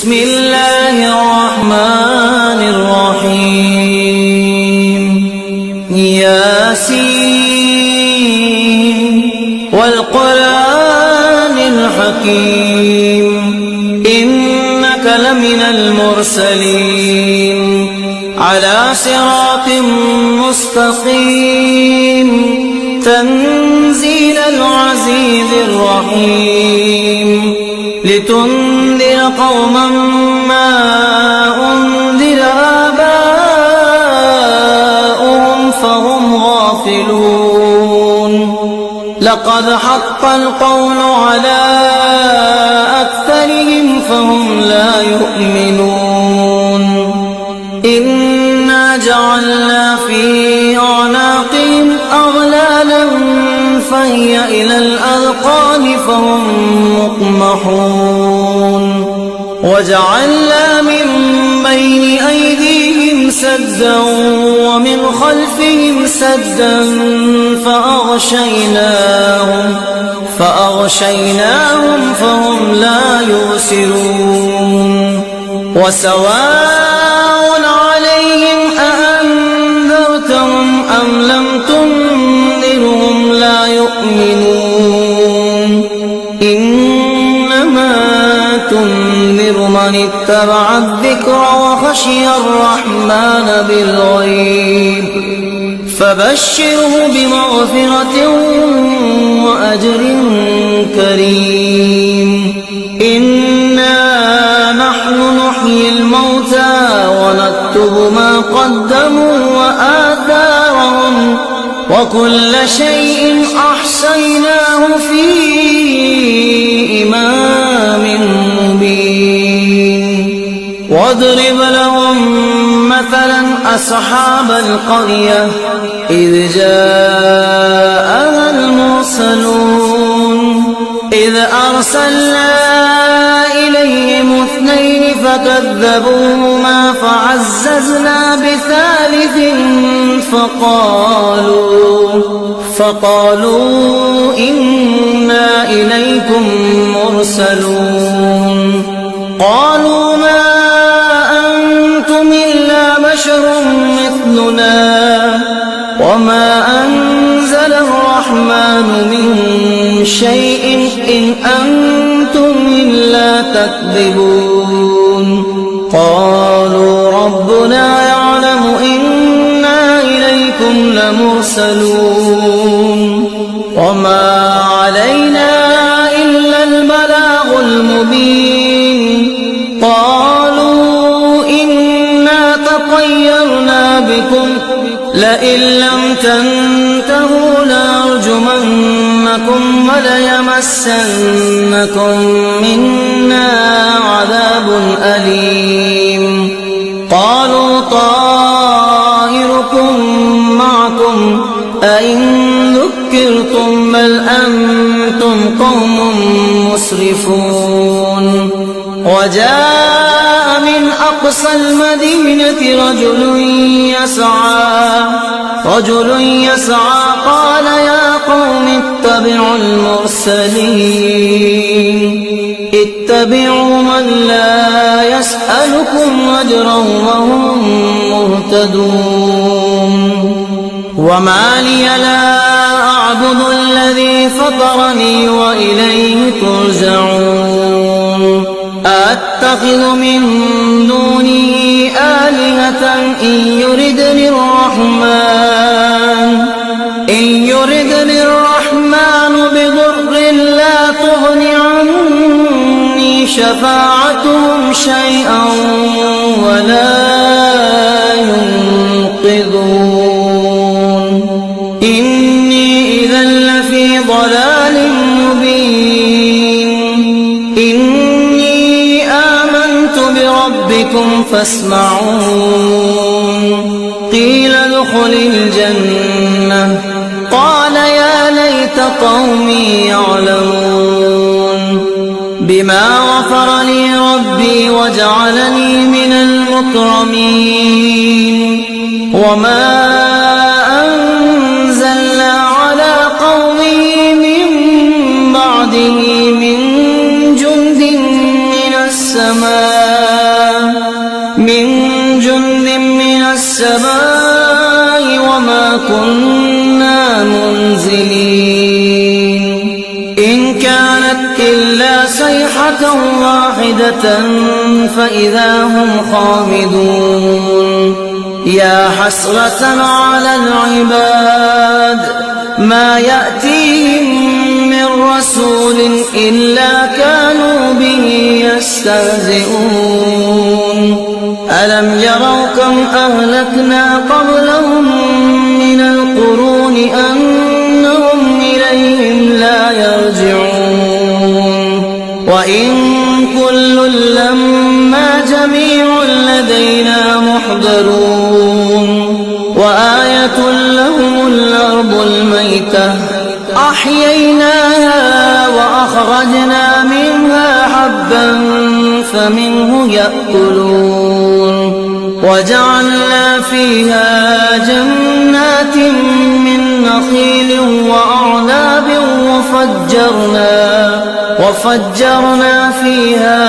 بسم الله الرحمن الرحيم ياسين والقرآن الحكيم إنك لمن المرسلين على صراط مستقيم تنزيل العزيز الرحيم لتنذر قوما ما أنذر آباؤهم فهم غافلون لقد حق القول على أكثرهم فهم لا يؤمنون إنا جعلنا في أعناقهم أغلالا فهي إلى الأذقان فهم مقمحون وجعلنا من بين أيديهم سدا ومن خلفهم سدا فأغشيناهم فهم لا يبصرون وسواء عليهم أأنذرتهم أم لم تنذرهم لا يؤمنون إنما تنذر من اتبع الذكر وخشي الرحمن بالغيب فبشره بمغفرة وأجر كريم إنا نحن نحيي الموتى ونكتب ما قدموا وآثارهم وكل شيء أحصيناه في إمام مبين واضرب لهم مثلا أصحاب القرية إذ جاءها المرسلون إذ أرسلنا إليهم اثنين فكذبوهما فعززنا بثالث فقالوا إنا إليكم مرسلون قالوا ما أنتم إلا بشر مثلنا وما أنزل الرحمن من شيء إن أنتم إلا تكذبون قالوا ربنا يعلم إنا إليكم لمرسلون وما علينا إلا البلاغ المبين قالوا إنا تطيرنا بكم لئن لم تنتهوا لنرجمنكم وليمسنكم منا عذاب أليم قالوا طائركم معكم أئن ذكرتم بل أنتم قوم مسرفون وجاء من أقصى المدينة رجل يسعى قال يا قوم اتبعوا المرسلين اتبعوا من لا يسألكم أجرا وهم مهتدون وما لي لا أعبد الذي فطرني وإليه ترجعون أتخذ من دونه آلهة إن يردني الرحمن بضر لا تغن عني شفاعتهم شيئا ولا ينقذون إني إذا لفي ضلال مبين إني آمنت بربكم فاسمعون قيل ادخل الجنة قال يا ليت قومي يعلمون بما غفر لي ربي وجعلني من المكرمين وما أنزلنا على قومه من بعده من جند من السماء من جند من السماء وما كنا منزلين إن كانت إلا صيحة واحدة فإذا هم خامدون يا حسرة على العباد ما يأتيهم من رسول إلا كانوا به يستهزئون ألم يروا كم أهلكنا قبلهم من القرون أنهم إليهم لا يرجعون وإن كل لما جميع لدينا محضرون وآية لهم الأرض الميتة أحييناها وأخرجنا منها حبا فمنه يأكلون وجعلنا فيها جنات من نخيل وأعناب وفجرنا فيها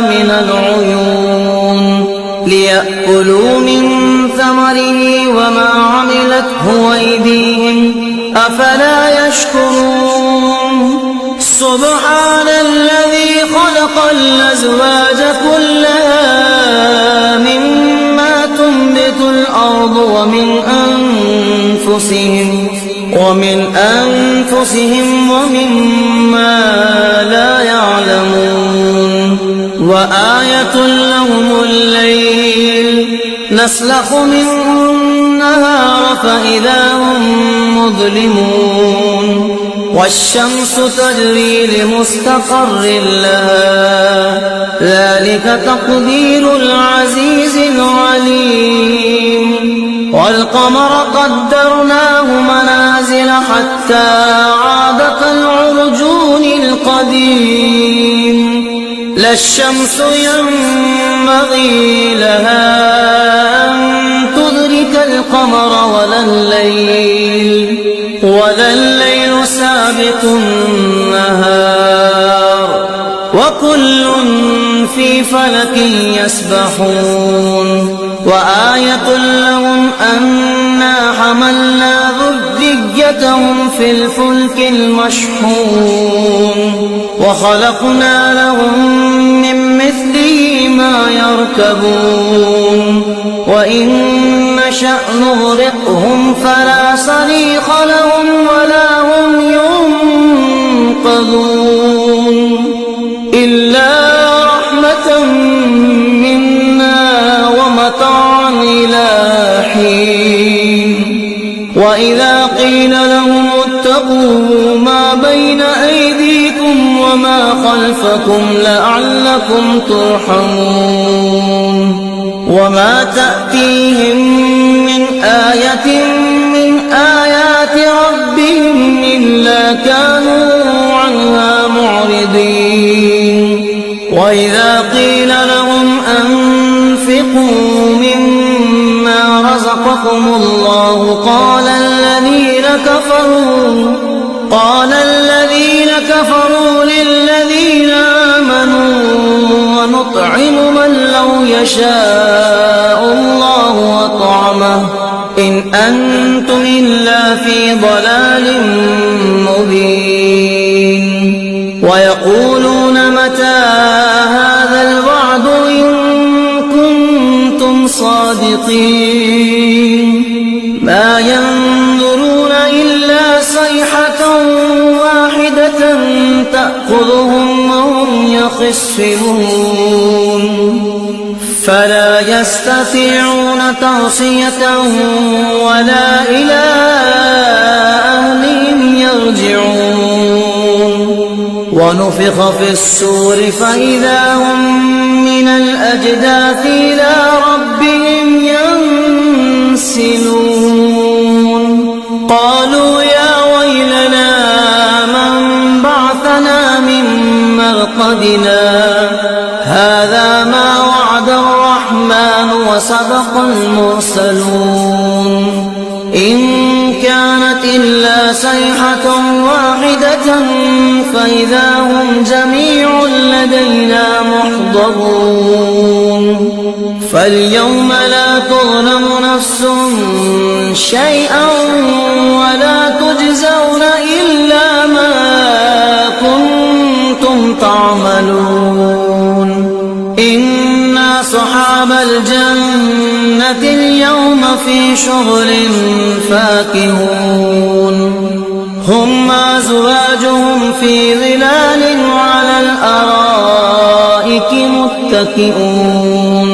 من العيون ليأكلوا من ثمره وما عملته أيديهم أفلا يشكرون سبحان الذي خلق الأزواج كلها مما تنبت الأرض ومن أنفسهم ومما لا يعلمون وآية لهم الليل نسلخ منه النهار فإذا هم مظلمون والشمس تجري لمستقر لها ذلك تقدير العزيز العليم والقمر قدرناه منازل حتى عاد كالعرجون القديم لا الشمس ينبغي لها أن تدرك القمر ولا الليل سابق النهار وكل في فلك يسبحون وآية لهم أنا حملنا ذريتهم في الفلك المشحون وخلقنا لهم من مثله ما يركبون وإن نشأ نغرقهم فلا صريخ لهم ولا هم ينقذون إلا رحمة منا ومتاعا إلى حين وإذا قيل لهم اتقوا ما بين أيديكم وما خلفكم لعلكم ترحمون وما تأتيهم من آية من آيات ربهم إلا كانوا عنها معرضين وإذا قيل لهم أنفقوا مما رزقكم الله قال الذين كفروا للذين آمنوا ونطعم من لو يشاء الله أطعمه إن أنتم إلا في ضلال مبين ويقولون متى هذا الوعد إن كنتم صادقين ما ينظرون إلا صيحة واحدة تأخذهم وهم يخصمون فلا يستطيعون توصية ولا إلى أهلهم يرجعون ونفخ في الصور فإذا هم من الأجداث إلى ربهم ينسلون قالوا يا ويلنا من بعثنا من مرقدنا هذا ما وعد الرحمن وصدق المرسلون إن كانت إلا صيحة واحدة فإذا هم جميع لدينا محضرون فاليوم لا تظلم نفس شيئا ولا تجزون إلا ما كنتم تعملون إنا أصحاب الجنة اليوم في شغل فاكهون هم وأزواجهم في ظلال على الأرائك متكئون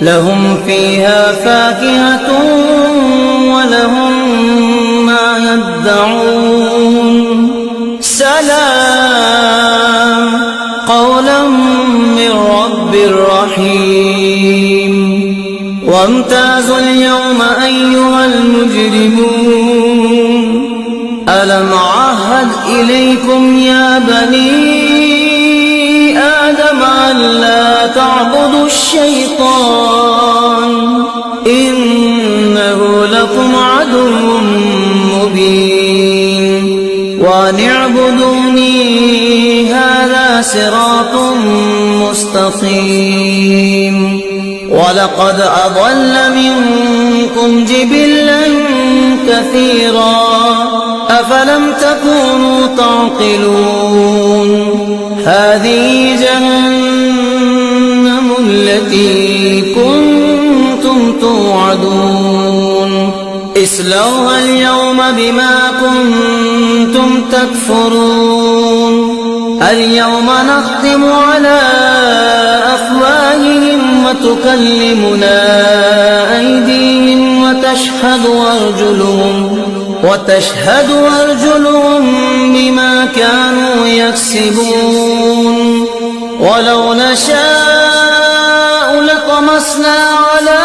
لهم فيها فاكهة ولهم ما يدعون سلام قولا من رب رحيم وامتازوا اليوم أيها المجرمون ألم أعهد إليكم يا بني آدم ألا تعبدوا الشيطان إنه لكم عدو مبين وأن اعبدوني هذا صراط مستقيم ولقد أضل منكم جبلا كثيرا أفلم تكونوا تعقلون هذه جهنم التي كنتم توعدون اصلوها اليوم بما كنتم تكفرون اليوم نختم على أفواههم وتكلمنا أيديهم وتشهد أرجلهم بما كانوا يكسبون ولو نشاء لطمسنا على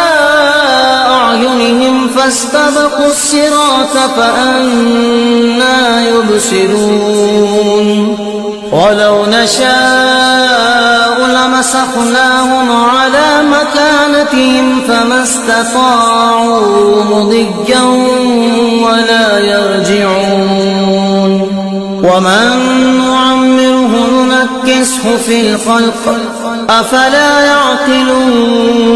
أعينهم فاستبقوا الصراط فأنى يبصرون ولو نشاء لمسخناهم على مكانتهم فما استطاعوا مضيا ولا يرجعون ومن نعمره ننكسه في الخلق أفلا يعقلون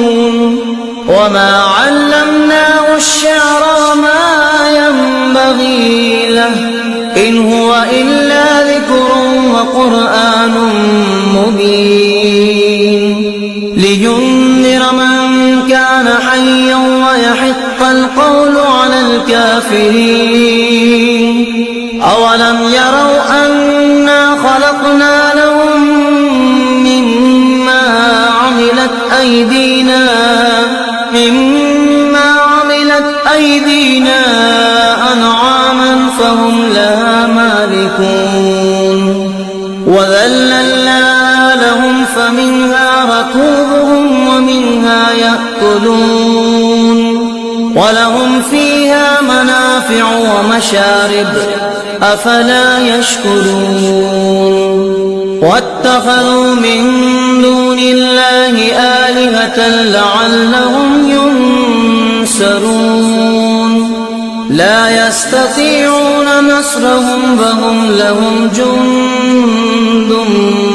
وما علمناه الشعر وما ينبغي له إن هو إلا ذكر وقرآن مبين لينذر من كان حيا ويحق القول على الكافرين أولم يروا أنا خلقنا لهم مما عملت أيدينا أنعاما فهم لها مالكون وذللنا لهم فمنها ركوبهم ومنها يأكلون ولهم فيها منافع ومشارب أفلا يشكرون واتخذوا من دون الله آلهة لعلهم ينصرون لا يستطيعون نصرهم وهم لهم جند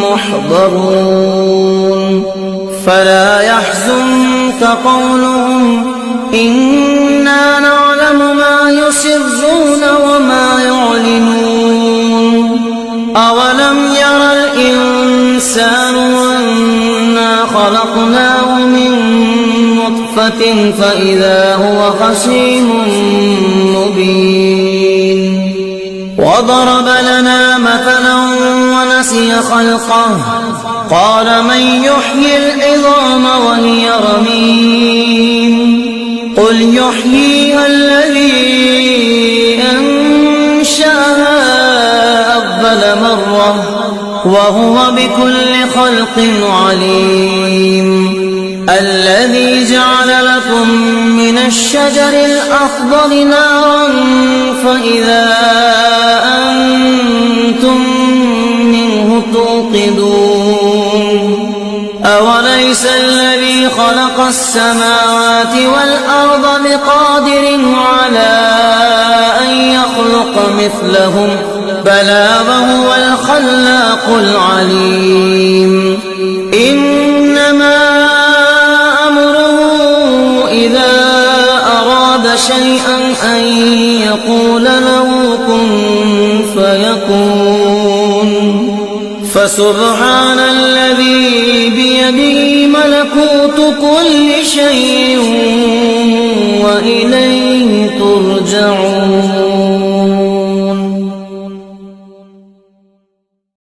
محضرون فلا يحزنك قولهم إنا نعلم ما يسرون وما يعلنون أولم ير الإنسان أنا خلقناه من نطفة فإذا هو خصيم مبين وضرب لنا مثلا ونسي خلقه قال من يحيي العظام وهي رميم قل يحييها الذي أنشأها أول مرة وهو بكل خلق عليم الذي جعل لكم من الشجر الأخضر نارا فإذا أنتم منه توقدون أوليس أليس الذي خلق السماوات والأرض بقادر على أن يخلق مثلهم بلى وهو الخلاق العليم إنما أمره إذا أراد شيئا أن يقول له كن فيكون فسبحان الذي بيده ملكوت كل شيء وإليه ترجعون